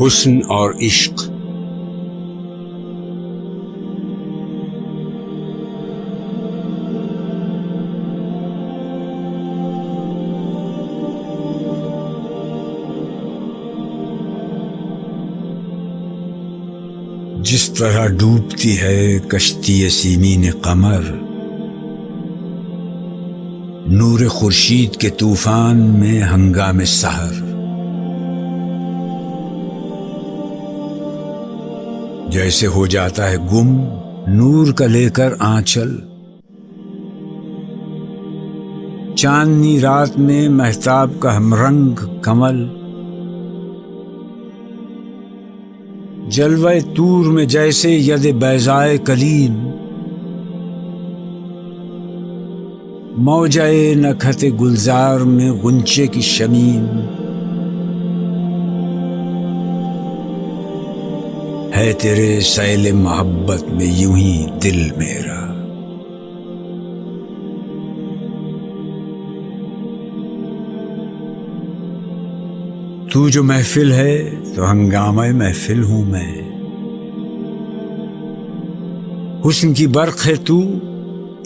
حسن اور عشق. جس طرح ڈوبتی ہے کشتی سیمین قمر نور خورشید کے طوفان میں ہنگام سحر، جیسے ہو جاتا ہے گم نور کا لے کر آنچل، چاندنی رات میں مہتاب کا ہمرنگ کمل، جلوہ طور میں جیسے ید بیضائے کلیم، موجۂ نکہت گلزار میں غنچے کی شمیم، ہے تیرے سیل محبت میں یوں ہی دل میرا. تو جو محفل ہے تو ہنگامہ محفل ہوں میں، حسن کی برق ہے تو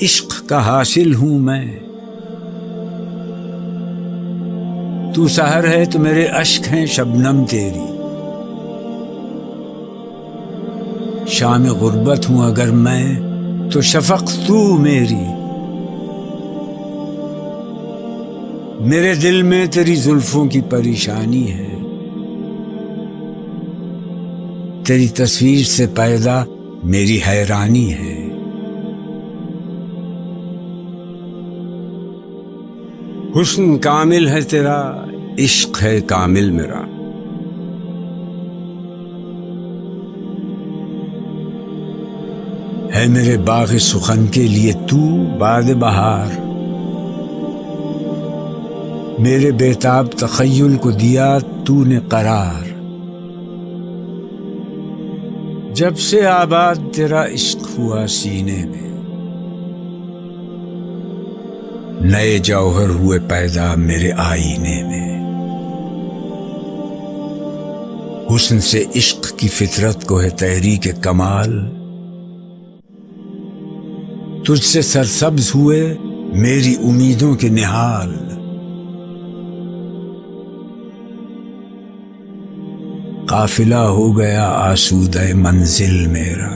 عشق کا حاصل ہوں میں، تو سحر ہے تو میرے اشک ہیں شبنم تیری، شام غربت ہوں اگر میں تو شفق تو میری، میرے دل میں تیری زلفوں کی پریشانی ہے، تیری تصویر سے پیدا میری حیرانی ہے. حسن کامل ہے تیرا، عشق ہے کامل میرا، ہے میرے باغ سخن کے لیے تو باد بہار، میرے بیتاب تخیل کو دیا تو نے قرار، جب سے آباد تیرا عشق ہوا سینے میں، نئے جوہر ہوئے پیدا میرے آئینے میں، حسن سے عشق کی فطرت کو ہے تحریک کمال، تجھ سے سرسبز ہوئے میری امیدوں کے نہال، قافلہ ہو گیا آسودہ منزل میرا،